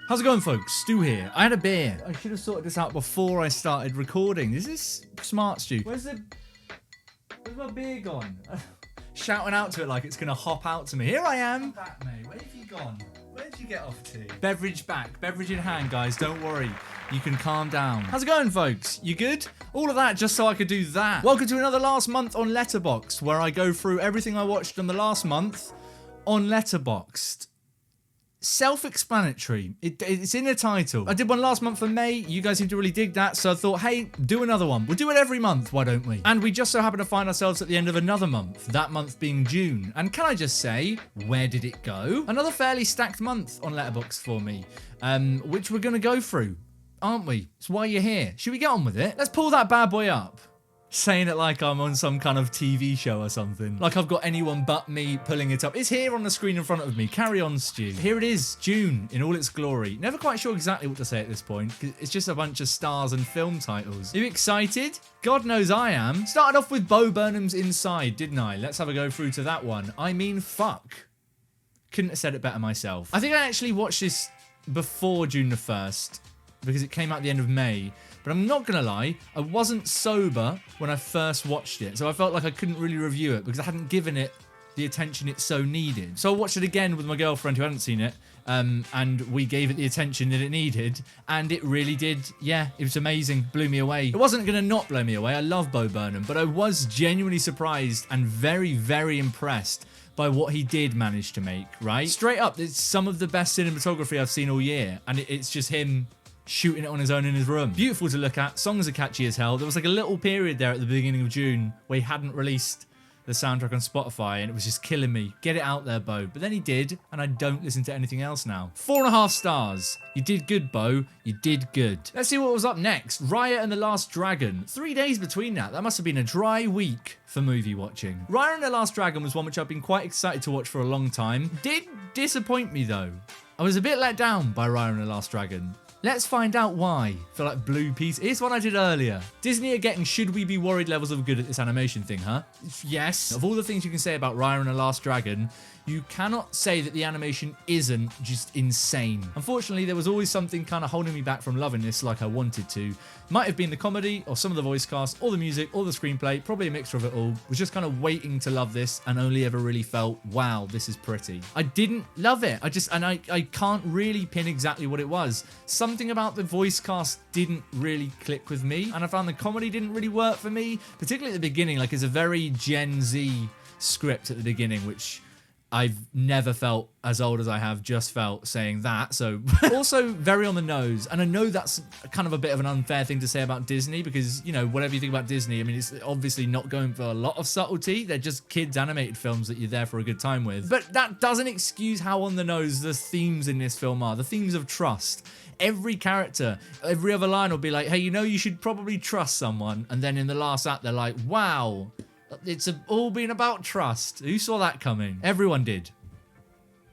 How's it going, folks? Stu here. I had a beer. I should have sorted this out before I started recording. Is this smart, Stu? Where's my beer gone? Shouting out to it like it's going to hop out to me. Here I am. Back, mate. Where have you gone? Where did you get off to? Beverage back. Beverage in hand, guys. Don't worry. You can calm down. How's it going, folks? You good? All of that just so I could do that. Welcome to another last month on Letterboxd, where I go through everything I watched in the last month on Letterboxd. Self-explanatory. It's in the title. I did one last month for May. You guys seem to really dig that, so I thought, hey, do another one. We'll do it every month, why don't we? And we just so happen to find ourselves at the end of another month, that month being June. And can I just say, where did it go? Another fairly stacked month on Letterboxd for me, which we're going to go through, aren't we? It's why you're here. Should we get on with it? Let's pull that bad boy up. Saying it like I'm on some kind of TV show or something. Like I've got anyone but me pulling it up. It's here on the screen in front of me. Carry on, Stu. Here it is, June, in all its glory. Never quite sure exactly what to say at this point, because it's just a bunch of stars and film titles. Are you excited? God knows I am. Started off with Burnham's Inside, didn't I? Let's have a go through to that one. I mean, fuck. Couldn't have said it better myself. I think I actually watched this before June the 1st, because it came out at the end of May. But I'm not going to lie, I wasn't sober when I first watched it, so I felt like I couldn't really review it because I hadn't given it the attention it so needed. So I watched it again with my girlfriend who hadn't seen it, and we gave it the attention that it needed, and it really did. Yeah, it was amazing, blew me away. It wasn't going to not blow me away, I love Bo Burnham, but I was genuinely surprised and very, very impressed by what he did manage to make, right? Straight up, it's some of the best cinematography I've seen all year, and it's just him shooting it on his own in his room. Beautiful to look at. Songs are catchy as hell. There was like a little period there at the beginning of June where he hadn't released the soundtrack on Spotify and it was just killing me. Get it out there, Bo. But then he did, and I don't listen to anything else now. 4.5 stars. You did good, Bo. You did good. Let's see what was up next. Raya and the Last Dragon. 3 days between that. That must have been a dry week for movie watching. Raya and the Last Dragon was one which I've been quite excited to watch for a long time. Did disappoint me though. I was a bit let down by Raya and the Last Dragon. Let's find out why. For like blue piece. Here's what I did earlier. Disney are getting should we be worried levels of good at this animation thing, huh? Yes. Of all the things you can say about Raya and the Last Dragon, you cannot say that the animation isn't just insane. Unfortunately, there was always something kind of holding me back from loving this like I wanted to. Might have been the comedy, or some of the voice cast, or the music, or the screenplay, probably a mixture of it all. Was just kind of waiting to love this and only ever really felt, wow, this is pretty. I didn't love it. I can't really pin exactly what it was. Something about the voice cast didn't really click with me, and I found the comedy didn't really work for me, particularly at the beginning. Like, it's a very Gen Z script at the beginning, which I've never felt as old as I have just felt saying that. So also very on the nose. And I know that's kind of a bit of an unfair thing to say about Disney because, you know, whatever you think about Disney, I mean, it's obviously not going for a lot of subtlety. They're just kids animated films that you're there for a good time with. But that doesn't excuse how on the nose the themes in this film are. The themes of trust. Every character, every other line will be like, hey, you know, you should probably trust someone. And then in the last act, they're like, wow. It's all been about trust. Who saw that coming? Everyone did.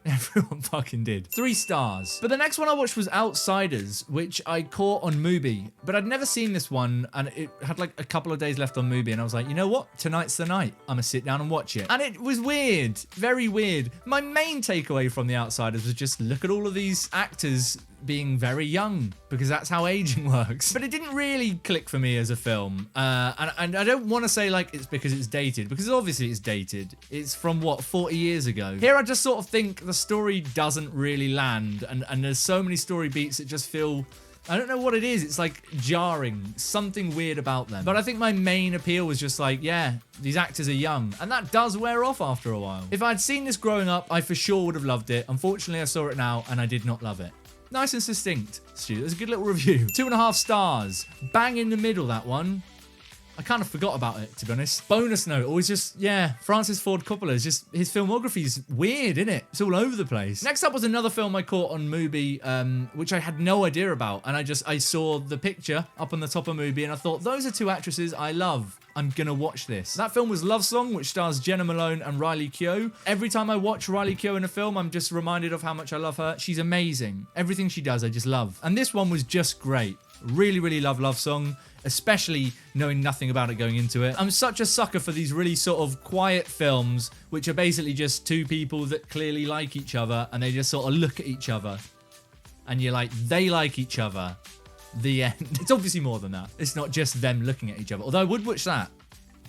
Everyone fucking did. 3 stars. But the next one I watched was Outsiders, which I caught on Mubi. But I'd never seen this one, and it had like a couple of days left on Mubi, and I was like, you know what? Tonight's the night. I'm gonna sit down and watch it. And it was weird. Very weird. My main takeaway from The Outsiders was just look at all of these actors being very young, because that's how aging works. But it didn't really click for me as a film. And I don't want to say like it's because it's dated, because obviously it's dated. It's from what, 40 years ago. Here I just sort of think the story doesn't really land, and there's so many story beats that just feel, I don't know what it is. It's like jarring, something weird about them. But I think my main appeal was just like, yeah, these actors are young, and that does wear off after a while. If I'd seen this growing up, I for sure would have loved it. Unfortunately, I saw it now and I did not love it. Nice and succinct, Stu. That's a good little review. 2.5 stars. Bang in the middle, that one. I kind of forgot about it, to be honest. Bonus note, always just, yeah, Francis Ford Coppola is just, his filmography is weird, isn't it? It's all over the place. Next up was another film I caught on Mubi, which I had no idea about. And I saw the picture up on the top of Mubi and I thought, those are 2 actresses I love. I'm gonna watch this. That film was Love Song, which stars Jenna Malone and Riley Keough. Every time I watch Riley Keough in a film, I'm just reminded of how much I love her. She's amazing. Everything she does, I just love. And this one was just great. Really, really love Love Song, especially knowing nothing about it going into it. I'm such a sucker for these really sort of quiet films, which are basically just 2 people that clearly like each other and they just sort of look at each other and you're like, they like each other. The end. It's obviously more than that. It's not just them looking at each other. Although I would watch that.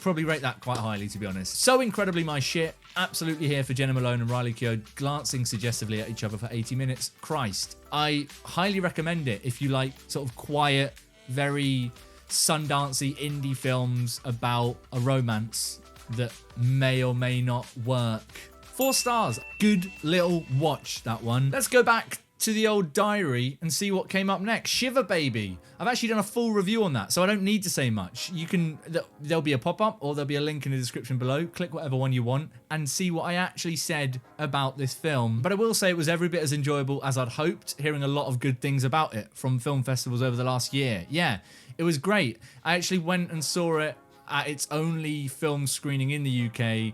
Probably rate that quite highly, to be honest. So incredibly my shit. Absolutely here for Jenna Malone and Riley Keough glancing suggestively at each other for 80 minutes. Christ. I highly recommend it if you like sort of quiet, very Sundancey indie films about a romance that may or may not work. 4 stars. Good little watch, that one. Let's go back to the old diary and see what came up next. Shiver, baby. I've actually done a full review on that, so I don't need to say much. You can, there'll be a pop-up or there'll be a link in the description below. Click whatever one you want and see what I actually said about this film. But I will say it was every bit as enjoyable as I'd hoped, hearing a lot of good things about it from film festivals over the last year. Yeah, it was great. I actually went and saw it at its only film screening in the UK.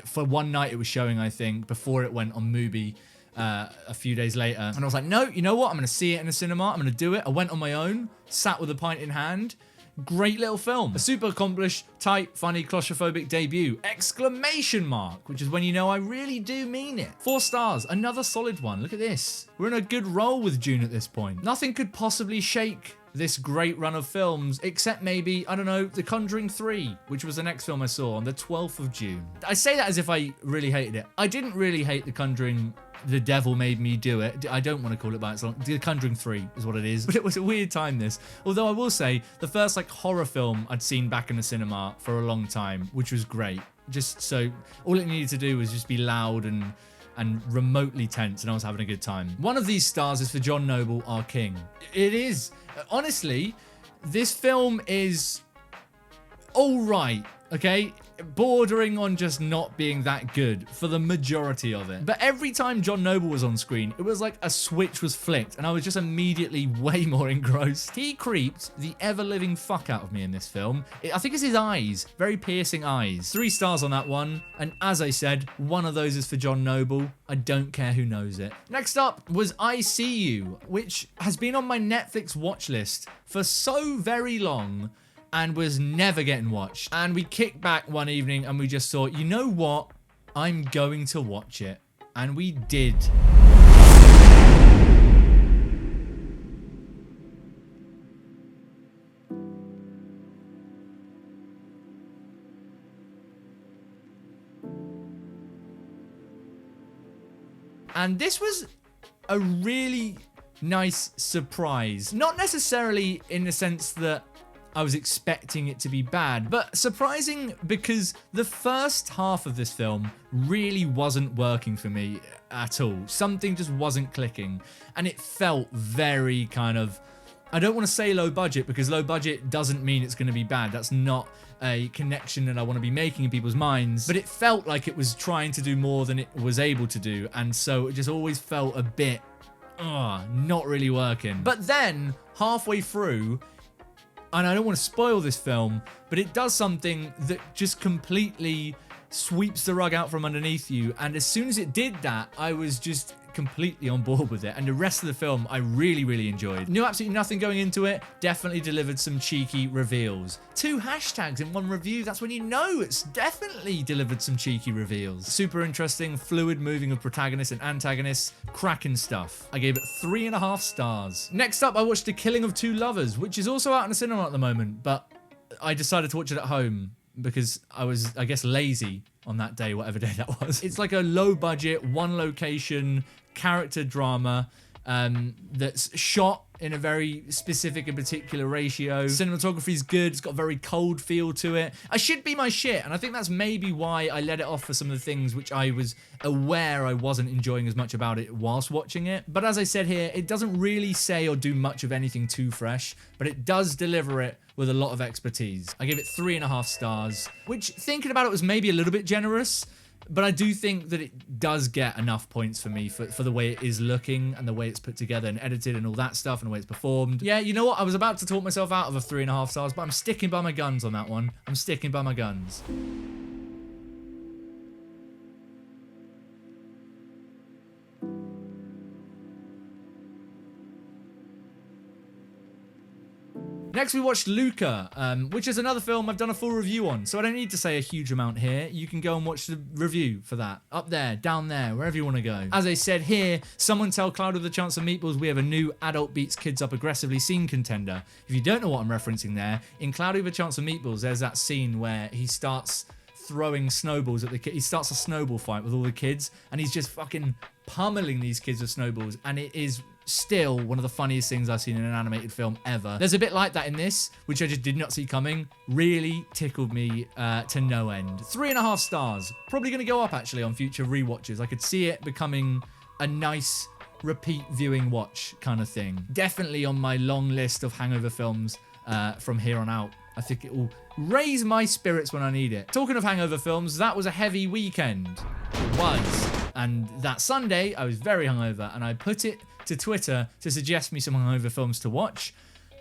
For one night it was showing, I think, before it went on Mubi. A few days later, and I was like, no, you know what, I'm gonna see it in a cinema, I'm gonna do it. I went on my own, sat with a pint in hand. Great little film, a super accomplished, tight, funny, claustrophobic debut, exclamation mark, which is when you know I really do mean it. 4 stars, another solid one. Look at this, we're in a good roll with June at this point. Nothing could possibly shake this great run of films, except maybe, I don't know, The Conjuring 3, which was the next film I saw on the 12th of June. I say that as if I really hated it. I didn't really hate The Conjuring. The Devil Made Me Do It. I don't want to call it by its long. The Conjuring 3 is what it is. But it was a weird time, this. Although I will say, the first like horror film I'd seen back in the cinema for a long time, which was great. Just so, all it needed to do was just be loud and remotely tense, and I was having a good time. One of these stars is for John Noble, our king. It is. Honestly, this film is all right, okay? Bordering on just not being that good for the majority of it. But every time John Noble was on screen, it was like a switch was flicked and I was just immediately way more engrossed. He creeped the ever-living fuck out of me in this film. I think it's his eyes, very piercing eyes. 3 stars on that one. And as I said, one of those is for John Noble. I don't care who knows it. Next up was I See You, which has been on my Netflix watch list for so very long and was never getting watched. And we kicked back one evening and we just thought, you know what? I'm going to watch it. And we did. And this was a really nice surprise. Not necessarily in the sense that I was expecting it to be bad, but surprising because the first half of this film really wasn't working for me at all. Something just wasn't clicking, and it felt very kind of, I don't want to say low budget because low budget doesn't mean it's going to be bad. That's not a connection that I want to be making in people's minds, but it felt like it was trying to do more than it was able to do, and so it just always felt a bit, not really working. But then, halfway through, and I don't want to spoil this film, but it does something that just completely sweeps the rug out from underneath you. And as soon as it did that, I was just completely on board with it. And the rest of the film, I really, really enjoyed. Knew absolutely nothing going into it. Definitely delivered some cheeky reveals. 2 hashtags in one review. That's when you know it's definitely delivered some cheeky reveals. Super interesting, fluid moving of protagonists and antagonists. Cracking stuff. I gave it 3.5 stars. Next up, I watched The Killing of 2 Lovers, which is also out in the cinema at the moment, but I decided to watch it at home because I was, I guess, lazy on that day, whatever day that was. It's like a low budget, one location character drama that's shot in a very specific and particular ratio. Cinematography is good. It's got a very cold feel to it. I should be my shit, and I think that's maybe why I let it off for some of the things which I was aware I wasn't enjoying as much about it whilst watching it. But as I said here, it doesn't really say or do much of anything too fresh, but it does deliver it with a lot of expertise. I gave it 3.5 stars, which, thinking about it, was maybe a little bit generous. But I do think that it does get enough points for me for the way it is looking and the way it's put together and edited and all that stuff and the way it's performed. Yeah, you know what? I was about to talk myself out of a 3.5 stars, but I'm sticking by my guns on that one. I'm sticking by my guns. Next, we watched Luca, which is another film I've done a full review on, so I don't need to say a huge amount here. You can go and watch the review for that. Up there, down there, wherever you want to go. As I said here, someone tell Cloud with a Chance of Meatballs we have a new adult beats kids up aggressively scene contender. If you don't know what I'm referencing there, in Cloudy with a Chance of Meatballs, there's that scene where he starts throwing snowballs at the kid. He starts a snowball fight with all the kids, and he's just fucking pummeling these kids with snowballs, and it is still one of the funniest things I've seen in an animated film ever. There's a bit like that in this, which I just did not see coming. Really tickled me to no end. 3.5 stars. Probably going to go up, actually, on future rewatches. I could see it becoming a nice repeat viewing watch kind of thing. Definitely on my long list of hangover films from here on out. I think it will raise my spirits when I need it. Talking of hangover films, that was a heavy weekend. It was. And that Sunday, I was very hungover, and I put it to Twitter to suggest me some hungover films to watch,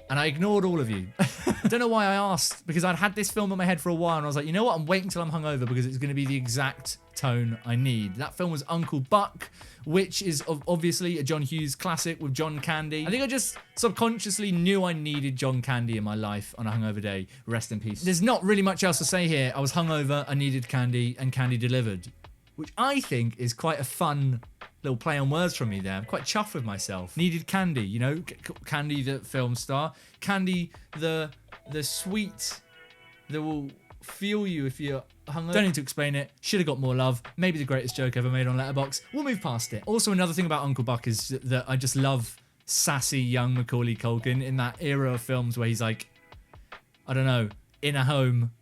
and I ignored all of you. I don't know why I asked, because I'd had this film in my head for a while, and I was like, you know what, I'm waiting till I'm hungover because it's going to be the exact tone I need. That film was Uncle Buck, which is obviously a John Hughes classic with John Candy. I think I just subconsciously knew I needed John Candy in my life on a hungover day. Rest in peace. There's not really much else to say here. I was hungover, I needed candy, and candy delivered, which I think is quite a fun little play on words from me there. I'm quite chuffed with myself. Needed candy, you know, Candy the film star, Candy the sweet that will fuel you if you're hungover. Don't need to explain it. Should have got more love. Maybe the greatest joke ever made on Letterboxd. We'll move past it. Also, another thing about Uncle Buck is that I just love sassy young Macaulay Culkin in that era of films where he's like, I don't know, in a home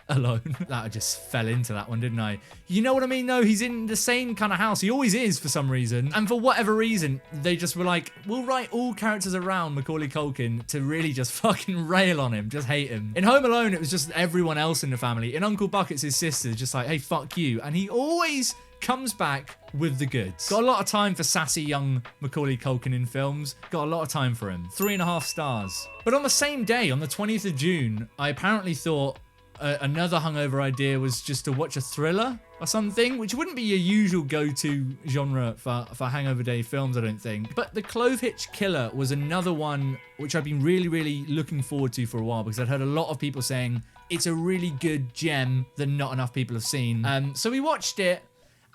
alone. That I just fell into that one, didn't I? You know what I mean, though? He's in the same kind of house. He always is for some reason. And for whatever reason, they just were like, we'll write all characters around Macaulay Culkin to really just fucking rail on him, just hate him. In Home Alone, it was just everyone else in the family. In Uncle Buck, it's his sisters, just like, hey, fuck you. And he always comes back with the goods. Got a lot of time for sassy young Macaulay Culkin in films. Got a lot of time for him. 3.5 stars. But on the same day, on the 20th of June, I apparently thought another hungover idea was just to watch a thriller or something, which wouldn't be your usual go-to genre for hangover day films, I don't think. But The Clovehitch Killer was another one which I've been really, really looking forward to for a while, because I'd heard a lot of people saying it's a really good gem that not enough people have seen. So we watched it,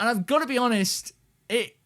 and I've got to be honest, it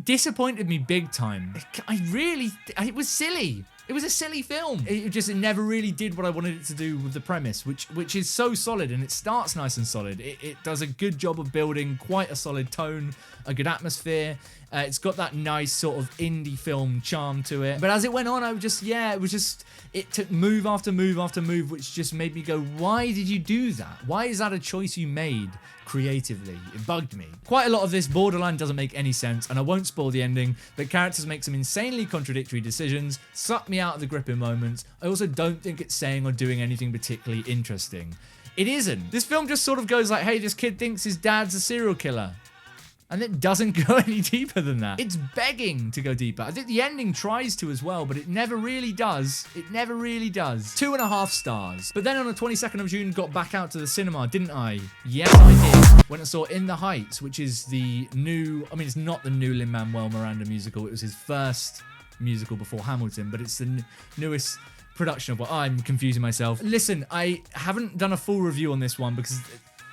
disappointed me big time. It was silly. It was a silly film. It never really did what I wanted it to do with the premise, which is so solid, and it starts nice and solid. It does a good job of building quite a solid tone, a good atmosphere. It's got that nice sort of indie film charm to it. But as it went on, it took move after move after move, which just made me go, why did you do that? Why is that a choice you made creatively? It bugged me. Quite a lot of this borderline doesn't make any sense, and I won't spoil the ending, but characters make some insanely contradictory decisions, suck me out of the gripping moments. I also don't think it's saying or doing anything particularly interesting. It isn't. This film just sort of goes like, hey, this kid thinks his dad's a serial killer. And it doesn't go any deeper than that. It's begging to go deeper. I think the ending tries to as well, but it never really does. It never really does. 2.5 stars. But then on the 22nd of June, got back out to the cinema, didn't I? Yes, I did. When I saw In the Heights, which is the new, I mean, it's not the new Lin-Manuel Miranda musical. It was his first musical before Hamilton, but it's the newest production of what I'm confusing myself. Listen, I haven't done a full review on this one because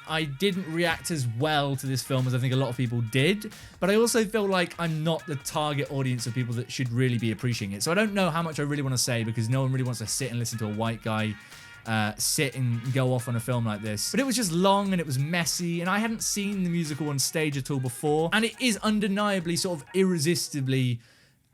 I didn't react as well to this film as I think a lot of people did, but I also feel like I'm not the target audience of people that should really be appreciating it. So I don't know how much I really want to say, because no one really wants to sit and listen to a white guy sit and go off on a film like this. But it was just long, and it was messy, and I hadn't seen the musical on stage at all before, and it is undeniably sort of irresistibly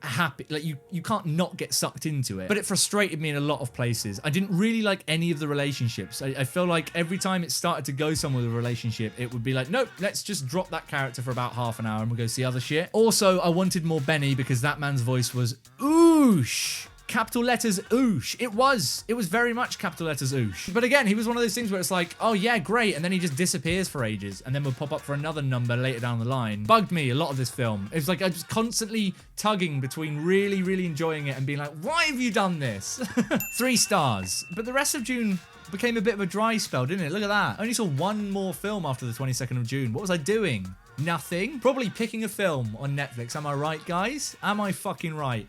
happy. Like, you can't not get sucked into it. But it frustrated me in a lot of places. I didn't really like any of the relationships. I feel like every time it started to go somewhere with a relationship, it would be like, nope, let's just drop that character for about half an hour and we'll go see other shit. Also, I wanted more Benny, because that man's voice was oosh. Capital letters oosh. It was very much capital letters oosh. But again, he was one of those things where it's like, oh yeah, great, and then he just disappears for ages, and then would pop up for another number later down the line. Bugged me a lot of this film. It was like I was constantly tugging between really, really enjoying it and being like, why have you done this? 3 stars. But the rest of June became a bit of a dry spell, didn't it? Look at that. I only saw one more film after the 22nd of June. What was I doing? Nothing. Probably picking a film on Netflix. Am I right, guys? Am I fucking right?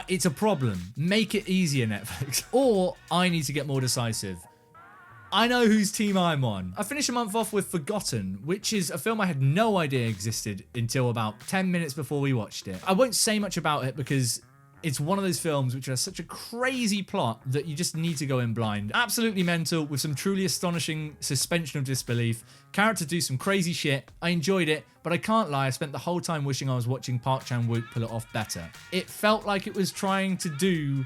it's a problem. Make it easier, Netflix. Or I need to get more decisive. I know whose team I'm on. I finished a month off with Forgotten, which is a film I had no idea existed until about 10 minutes before we watched it. I won't say much about it because it's one of those films which has such a crazy plot that you just need to go in blind. Absolutely mental, with some truly astonishing suspension of disbelief. Characters do some crazy shit. I enjoyed it, but I can't lie, I spent the whole time wishing I was watching Park Chan-wook pull it off better. It felt like it was trying to do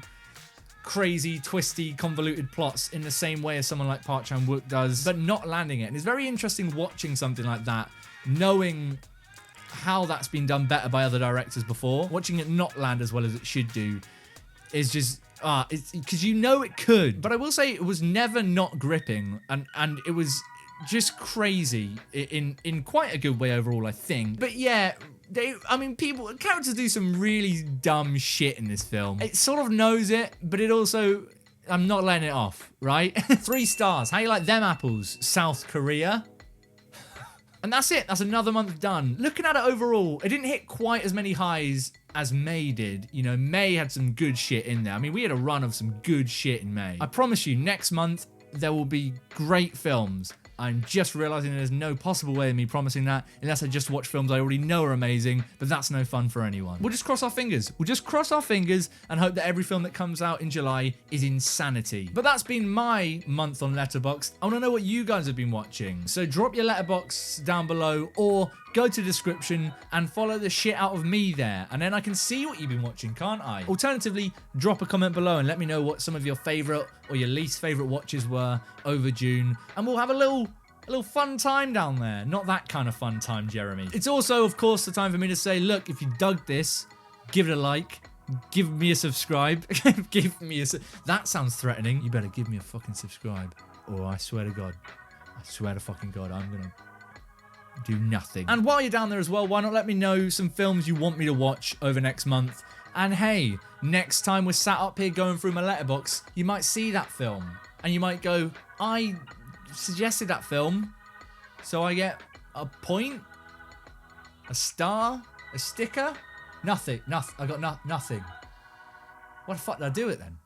crazy, twisty, convoluted plots in the same way as someone like Park Chan-wook does, but not landing it. And it's very interesting watching something like that, knowing how that's been done better by other directors before. Watching it not land as well as it should do is just it's because you know it could. But I will say it was never not gripping, and it was just crazy in quite a good way overall, I think. But yeah, characters do some really dumb shit in this film. It sort of knows it, but it also, I'm not letting it off, right? 3 stars. How you like them apples, South Korea? And that's it. That's another month done. Looking at it overall, it didn't hit quite as many highs as May did. You know, May had some good shit in there. I mean, we had a run of some good shit in May. I promise you, next month, there will be great films. I'm just realising there's no possible way of me promising that unless I just watch films I already know are amazing, but that's no fun for anyone. We'll just cross our fingers. We'll just cross our fingers and hope that every film that comes out in July is insanity. But that's been my month on Letterboxd. I want to know what you guys have been watching. So drop your Letterboxd down below or go to the description and follow the shit out of me there. And then I can see what you've been watching, can't I? Alternatively, drop a comment below and let me know what some of your favourite or your least favourite watches were over June. And we'll have a little fun time down there. Not that kind of fun time, Jeremy. It's also, of course, the time for me to say, look, if you dug this, give it a like. Give me a subscribe. That sounds threatening. You better give me a fucking subscribe. Or I swear to God. I swear to fucking God, I'm gonna do nothing. And while you're down there as well, why not let me know some films you want me to watch over next month? And hey, next time we're sat up here going through my letterbox, you might see that film. And you might go, I suggested that film, so I get a point, a star, a sticker, nothing. I got nothing. What the fuck did I do it then?